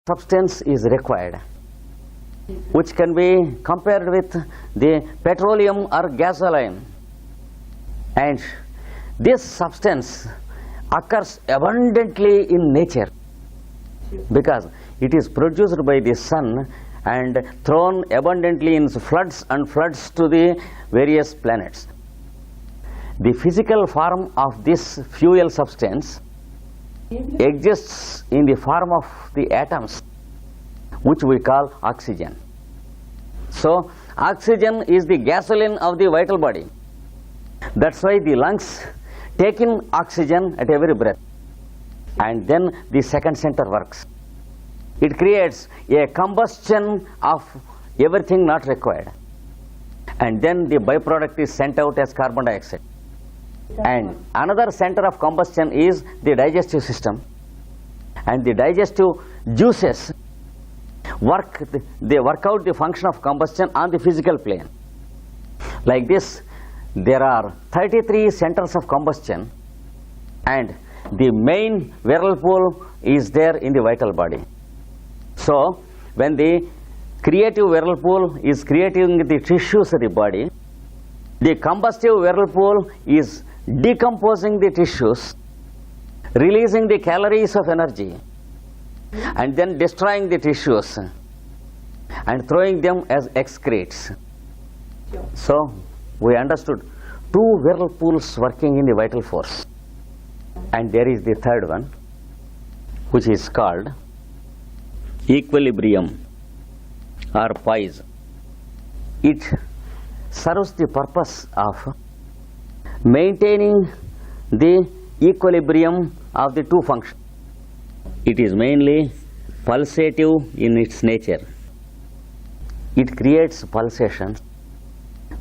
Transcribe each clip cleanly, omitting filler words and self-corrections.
substance is required, which can be compared with the petroleum or gasoline. And this substance occurs abundantly in nature because it is produced by the sun and thrown abundantly in floods and floods to the various planets. The physical form of this fuel substance exists in the form of the atoms, which we call oxygen. So, oxygen is the gasoline of the vital body. That's why the lungs take in oxygen at every breath. And then the second center works. It creates a combustion of everything not required. And then the byproduct is sent out as carbon dioxide. And another center of combustion is the digestive system. And the digestive juices they work out the function of combustion on the physical plane. Like this, there are 33 centers of combustion, and the main whirlpool is there in the vital body. So, when the creative whirlpool is creating the tissues of the body, the combustive whirlpool is decomposing the tissues, releasing the calories of energy, and then destroying the tissues and throwing them as excretes. So, we understood two whirlpools working in the vital force. And there is the third one, which is called equilibrium or poise. It serves the purpose of maintaining the equilibrium of the two functions. It is mainly pulsative in its nature. It creates pulsations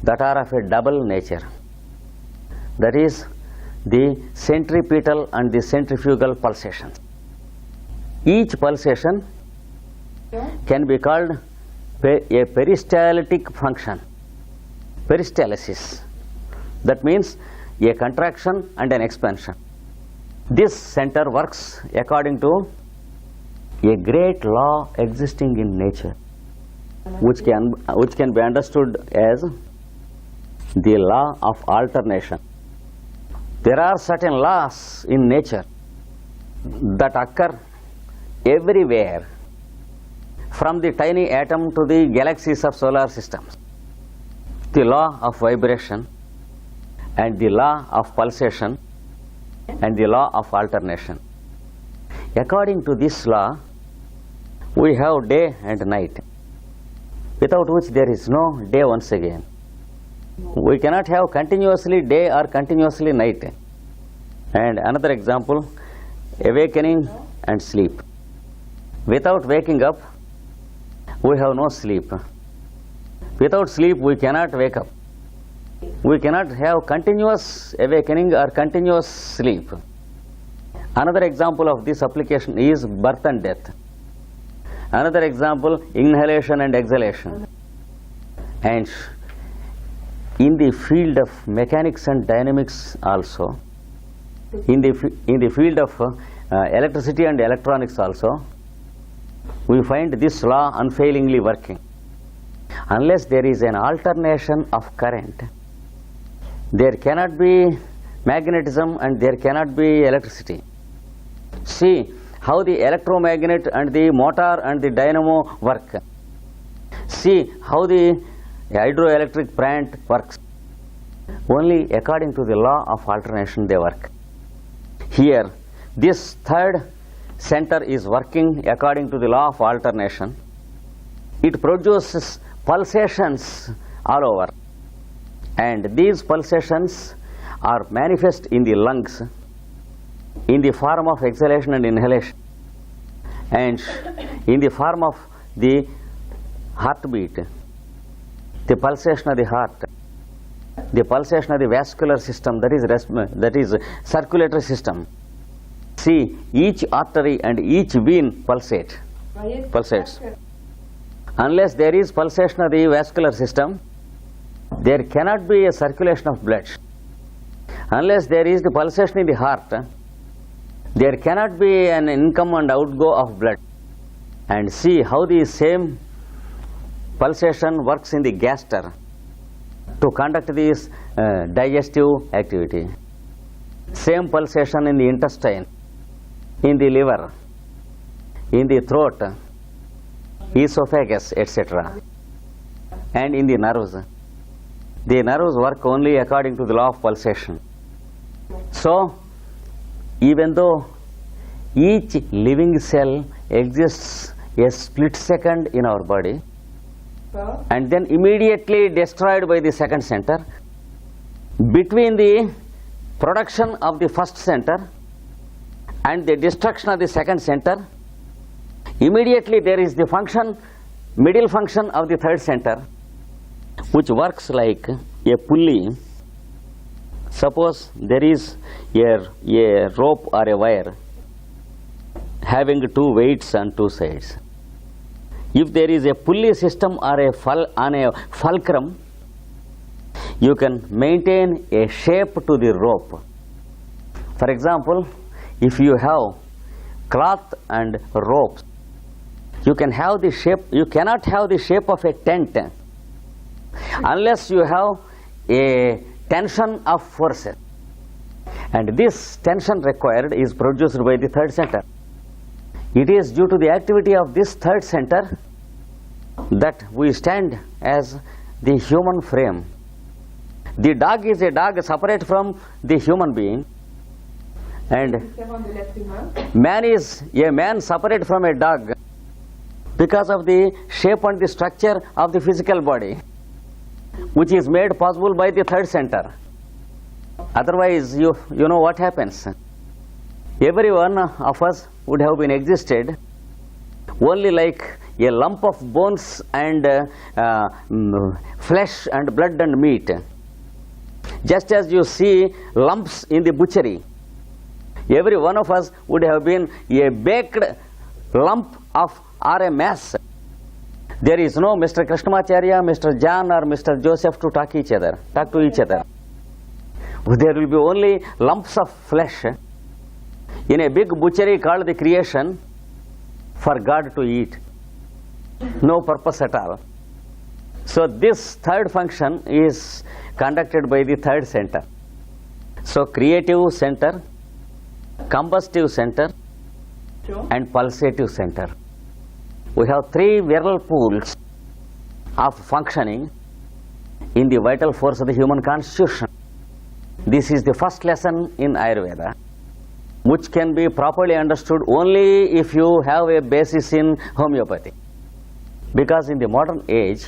that are of a double nature. That is the centripetal and the centrifugal pulsations. Each pulsation can be called a peristaltic function, peristalsis. That means a contraction and an expansion. This center works according to a great law existing in nature, which can be understood as the law of alternation. There are certain laws in nature that occur everywhere, from the tiny atom to the galaxies of solar systems. The law of vibration and the law of pulsation and the law of alternation. According to this law, we have day and night, without which there is no day once again. We cannot have continuously day or continuously night. And another example, awakening and sleep. Without waking up, we have no sleep. Without sleep, we cannot wake up. We cannot have continuous awakening or continuous sleep. Another example of this application is birth and death. Another example, inhalation and exhalation. And in the field of mechanics and dynamics also, in the field of electricity and electronics also, we find this law unfailingly working. Unless there is an alternation of current, there cannot be magnetism and there cannot be electricity. See how the electromagnet and the motor and the dynamo work. See how the hydroelectric plant works. Only according to the law of alternation they work. Here, this third center is working according to the law of alternation. It produces pulsations all over, and these pulsations are manifest in the lungs in the form of exhalation and inhalation, and in the form of the heartbeat, the pulsation of the heart, the pulsation of the vascular system, that is circulatory system. See, each artery and each vein pulsates. Unless there is pulsation of the vascular system, there cannot be a circulation of blood. Unless there is the pulsation in the heart, there cannot be an income and outgo of blood. and see how the same pulsation works in the gaster to conduct this digestive activity. Same pulsation in the intestine, in the liver, in the throat, esophagus, etc. and in the nerves. The nerves work only according to the law of pulsation. So, even though each living cell exists a split second in our body and then immediately destroyed by the second center, between the production of the first center and the destruction of the second center, immediately there is the function, middle function of the third center, which works like a pulley. Suppose there is a rope or a wire having two weights on two sides. If there is a pulley system or on a fulcrum, you can maintain a shape to the rope. For example, if you have cloth and ropes, you can have the shape, you cannot have the shape of a tent unless you have a tension of forces. And this tension required is produced by the third center. It is due to the activity of this third center that we stand as the human frame. The dog is a dog separate from the human being, and man is a man separate from a dog because of the shape and the structure of the physical body, which is made possible by the third center. Otherwise, you know what happens. Every one of us would have been existed only like a lump of bones and flesh and blood and meat. Just as you see lumps in the butchery, every one of us would have been a baked lump of or a mass. There is no Mr. Krishnamacharya, Mr. John or Mr. Joseph to talk to each other. There will be only lumps of flesh in a big butchery called the creation for God to eat. No purpose at all. So this third function is conducted by the third center. So creative center, combustive center and pulsative center. We have three whirlpools of functioning in the vital force of the human constitution. This is the first lesson in Ayurveda, which can be properly understood only if you have a basis in homeopathy. Because in the modern age,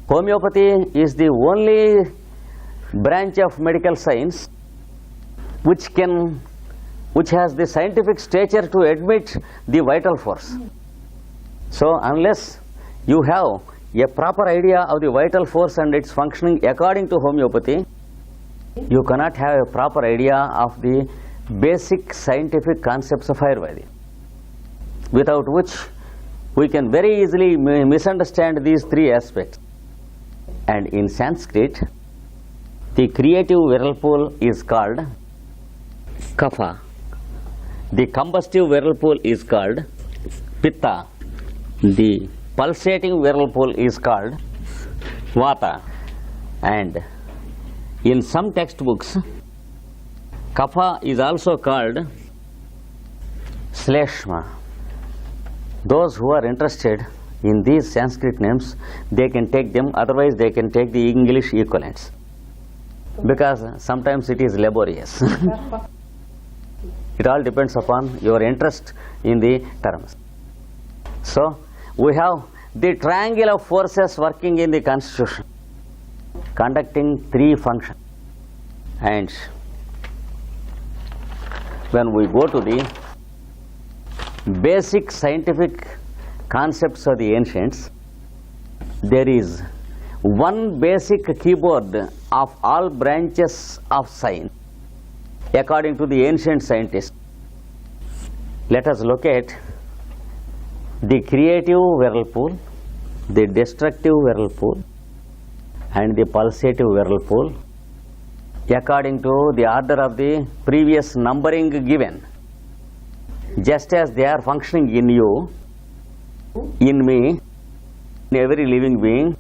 homeopathy is the only branch of medical science which has the scientific stature to admit the vital force. So unless you have a proper idea of the vital force and its functioning according to homeopathy, you cannot have a proper idea of the basic scientific concepts of Ayurveda, without which we can very easily misunderstand these three aspects. And in Sanskrit, the creative whirlpool is called kapha, the combustive whirlpool is called pitta, the pulsating whirlpool is called vata, and in some textbooks kapha is also called shleshma. Those who are interested in these Sanskrit names, they can take them, otherwise they can take the English equivalents, because sometimes it is laborious. It all depends upon your interest in the terms. So we have the triangle of forces working in the constitution, conducting three functions. And when we go to the basic scientific concepts of the ancients, there is one basic keyboard of all branches of science according to the ancient scientists. Let us look at the creative whirlpool, the destructive whirlpool and the pulsative whirlpool according to the order of the previous numbering given. Just as they are functioning in you, in me, in every living being,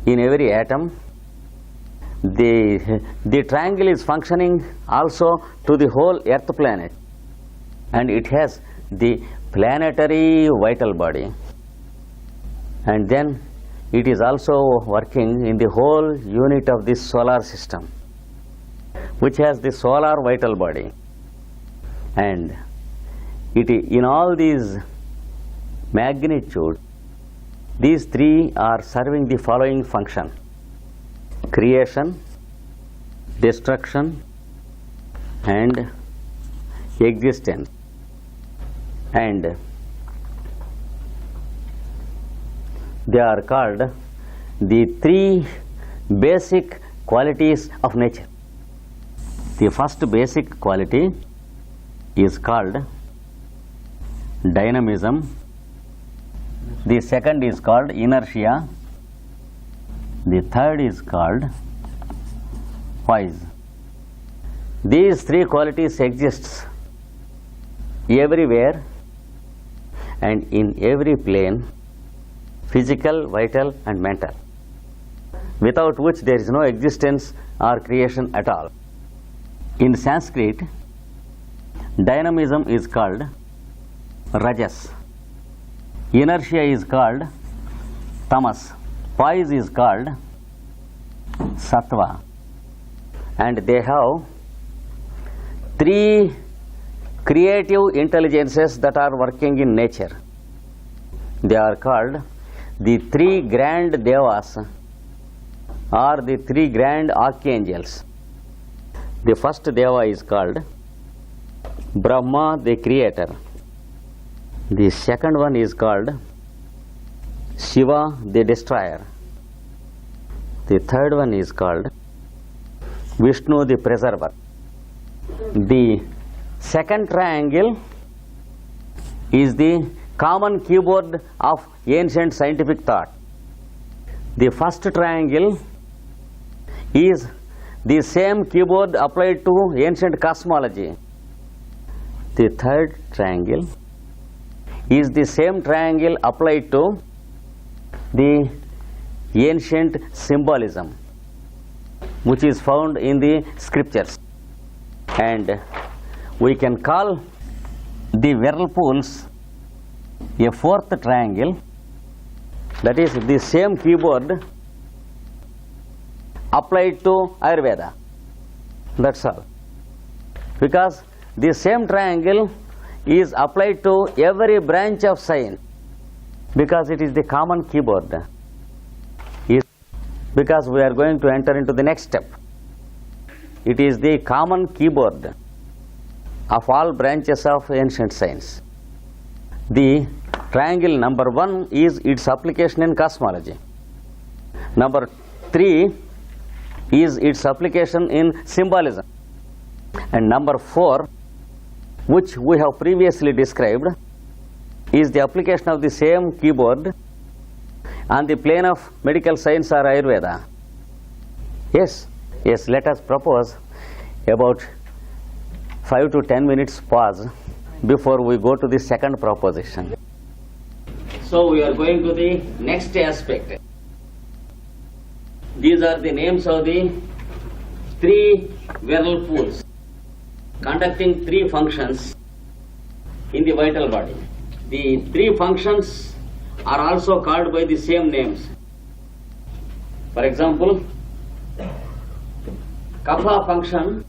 in every atom. The triangle is functioning also to the whole earth planet, and it has the planetary vital body, and then it is also working in the whole unit of this solar system, which has the solar vital body. And in all these magnitude, these three are serving the following function: creation, destruction, and existence. And they are called the three basic qualities of nature. The first basic quality is called dynamism. The second is called inertia. The third is called poise. These three qualities exist everywhere and in every plane: physical, vital, and mental, without which there is no existence or creation at all. In Sanskrit, dynamism is called rajas, inertia is called tamas, poise is called sattva, and they have three creative intelligences that are working in nature. They are called the three grand devas, or the three grand archangels. The first deva is called Brahma, the creator. The second one is called Shiva, the destroyer. The third one is called Vishnu, the preserver. The second triangle is the common keyboard of ancient scientific thought. The first triangle is the same keyboard applied to ancient cosmology. The third triangle is the same triangle applied to the ancient symbolism, which is found in the scriptures. And we can call the whirlpools a fourth triangle, that is the same keyboard applied to Ayurveda. That's all. Because the same triangle is applied to every branch of science, because it is the common keyboard. Because we are going to enter into the next step. It is the common keyboard of all branches of ancient science. The triangle number 1 is its application in cosmology. Number 3 is its application in symbolism. And number 4, which we have previously described, is the application of the same keyboard on the plane of medical science or Ayurveda. Yes, let us propose about 5 to 10 minutes pause before we go to the second proposition. So we are going to the next aspect. These are the names of the three whirlpools conducting three functions in the vital body. The three functions are also called by the same names. For example, kapha function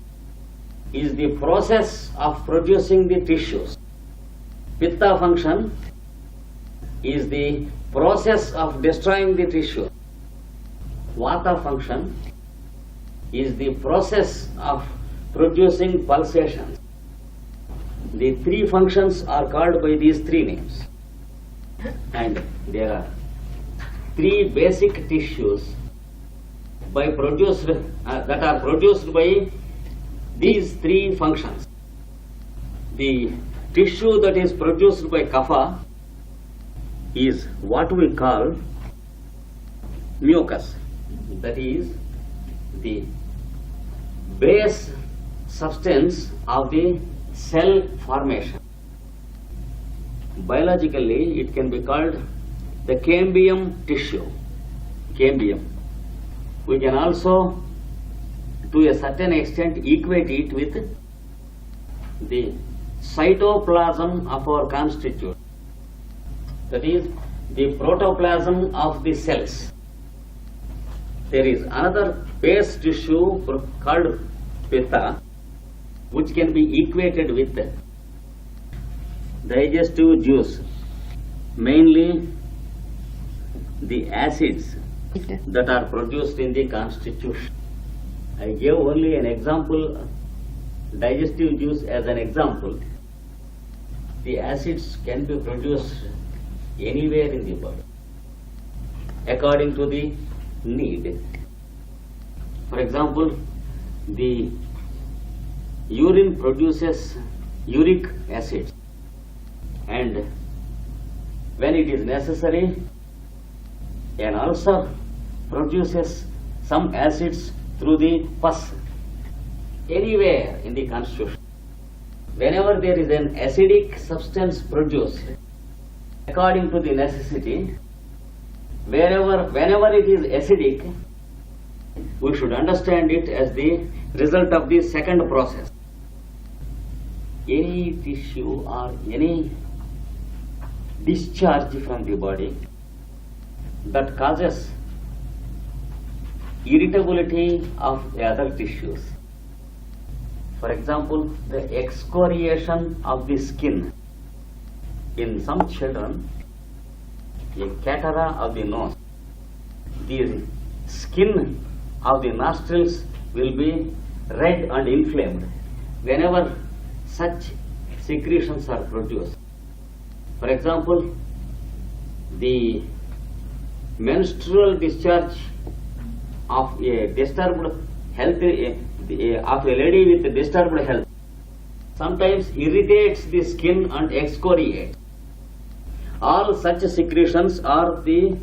is the process of producing the tissues. Pitta function is the process of destroying the tissue. Vata function is the process of producing pulsations. The three functions are called by these three names. And there are three basic tissues that are produced by these three functions. The tissue that is produced by kapha is what we call mucus. That is the base substance of the cell formation. Biologically, it can be called the cambium tissue. Cambium. We can also, to a certain extent, equate it with the cytoplasm of our constituent. That is, the protoplasm of the cells. There is another base tissue called pitta, which can be equated with digestive juice, mainly the acids that are produced in the constitution. I gave only an example, digestive juice as an example. The acids can be produced anywhere in the body according to the need. For example, the urine produces uric acid, and when it is necessary, an ulcer produces some acids through the pus. Anywhere in the constitution, whenever there is an acidic substance produced according to the necessity, whenever it is acidic, we should understand it as the result of the second process. Any tissue or any discharge from the body that causes irritability of the other tissues. For example, the excoriation of the skin. In some children, a catarrh of the nose, the skin of the nostrils will be red and inflamed whenever such secretions are produced. For example, the menstrual discharge of a disturbed health, of a lady with disturbed health, sometimes irritates the skin and excoriates. All such secretions are the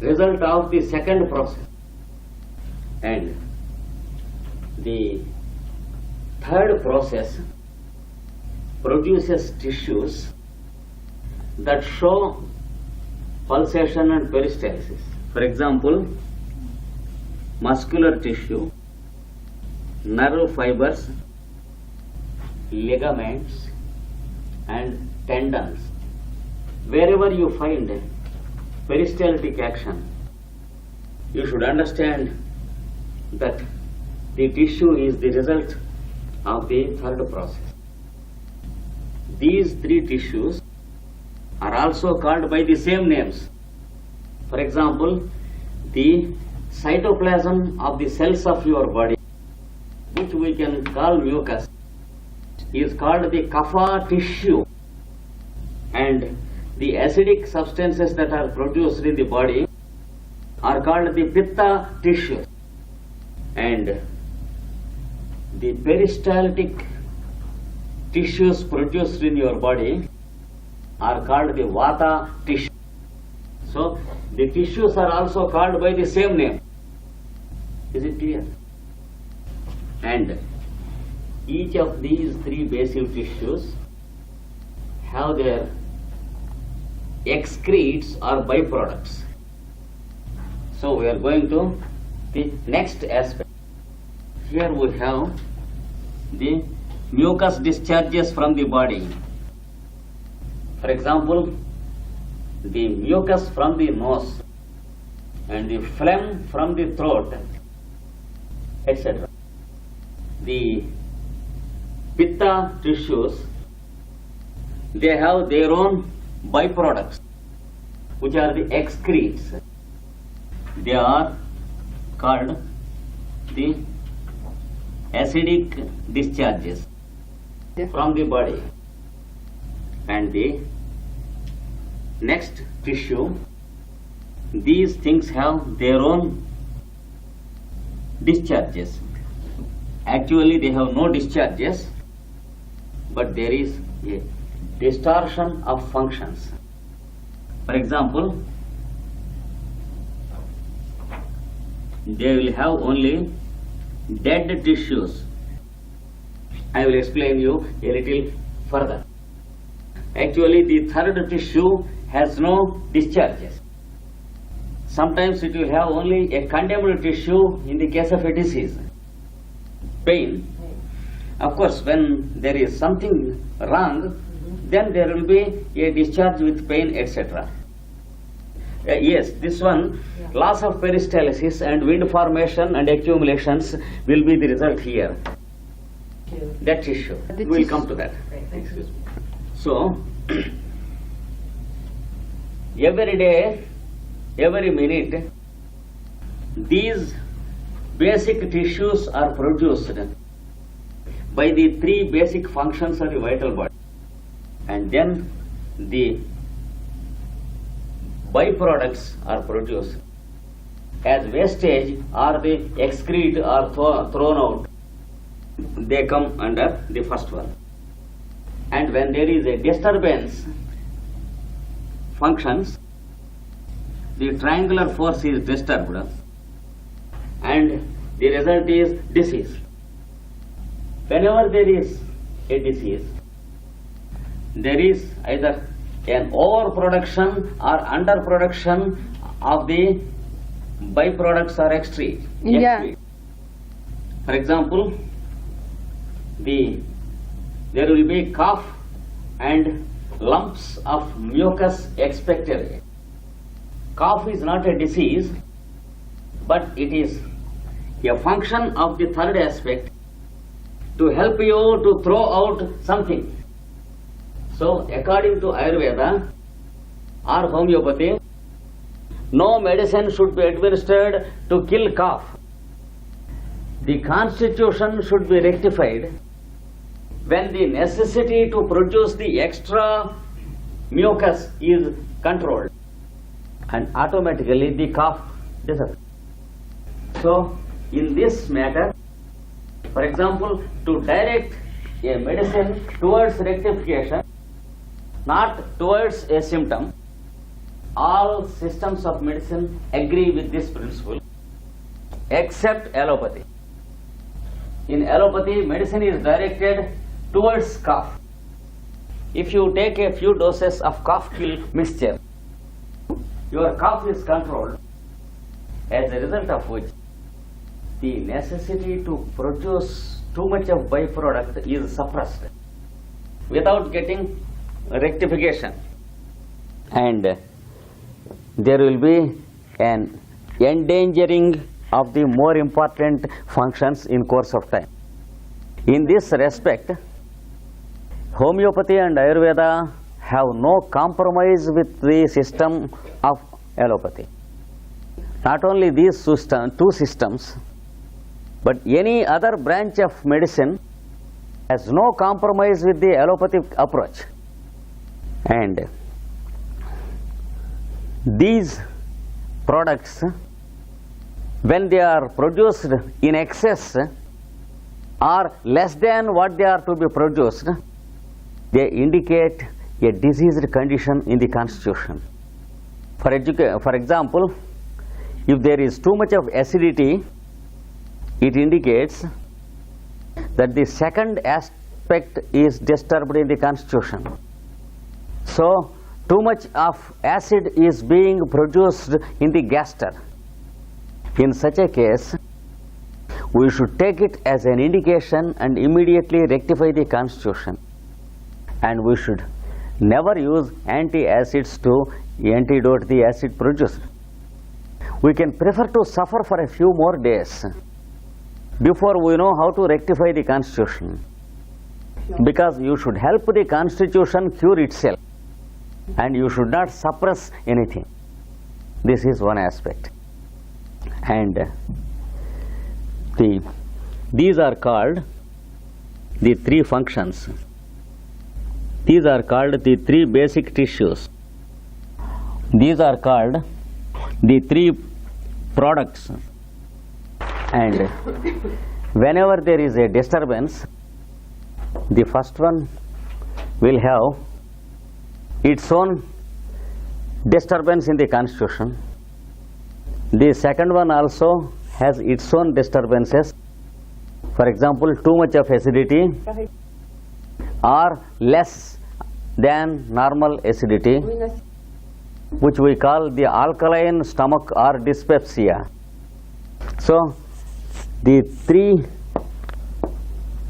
result of the second process. And the third process produces tissues that show pulsation and peristalsis. For example, muscular tissue, nerve fibers, ligaments and tendons. Wherever you find peristaltic action, you should understand that the tissue is the result of the third process. These three tissues are also called by the same names. For example, the cytoplasm of the cells of your body, which we can call mucus, is called the kapha tissue, and the acidic substances that are produced in the body are called the pitta tissue, and the peristaltic tissues produced in your body are called the vata tissue. So the tissues are also called by the same name. Is it clear? And each of these three basic tissues have their excretes or byproducts. So we are going to the next aspect. Here we have the mucus discharges from the body. For example, the mucus from the nose and the phlegm from the throat, etc. The pitta tissues, they have their own byproducts, which are the excretes. They are called the acidic discharges from the body. And the next tissue, these things have their own discharges. Actually, they have no discharges, but there is a distortion of functions. For example, they will have only dead tissues. I will explain you a little further. Actually, the third tissue has no discharges. Sometimes it will have only a condemned tissue in the case of a disease. Pain. Of course, when there is something wrong, then there will be a discharge with pain, etc. Yes, this one, loss of peristalsis and wind formation and accumulations will be the result here. That tissue. We will come to that. Excuse me. So, every day, every minute, these basic tissues are produced by the three basic functions of the vital body. And then the byproducts are produced as wastage, or they excrete or thrown out. They come under the first one. And when there is a disturbance functions, the triangular force is disturbed and the result is disease. Whenever there is a disease, there is either an overproduction or underproduction of the byproducts or excrete. For example, there will be cough and lumps of mucus expectorate. Cough is not a disease, but it is a function of the third aspect to help you to throw out something. So, according to Ayurveda or homeopathy, no medicine should be administered to kill cough. The constitution should be rectified when the necessity to produce the extra mucus is controlled, and automatically the cough disappears. So, in this matter, for example, to direct a medicine towards rectification, not towards a symptom, all systems of medicine agree with this principle except allopathy. In allopathy, medicine is directed towards cough. If you take a few doses of cough kill mixture, your cough is controlled, as a result of which the necessity to produce too much of byproduct is suppressed without getting rectification, and there will be an endangering of the more important functions in course of time. In this respect, homeopathy and Ayurveda have no compromise with the system of allopathy. Not only these two systems, but any other branch of medicine has no compromise with the allopathic approach. And these products, when they are produced in excess or less than what they are to be produced, they indicate a diseased condition in the constitution. For example, if there is too much of acidity, it indicates that the second aspect is disturbed in the constitution. So, too much of acid is being produced in the gaster. In such a case, we should take it as an indication and immediately rectify the constitution. And we should never use antacids to antidote the acid produced. We can prefer to suffer for a few more days before we know how to rectify the constitution, because you should help the constitution cure itself and you should not suppress anything. This is one aspect. And these are called the three functions. These are called the three basic tissues. These are called the three products. And whenever there is a disturbance, the first one will have its own disturbance in the constitution. The second one also has its own disturbances. For example, too much of acidity or less than normal acidity, which we call the alkaline stomach or dyspepsia. So, the three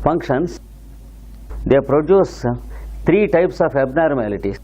functions, they produce three types of abnormalities.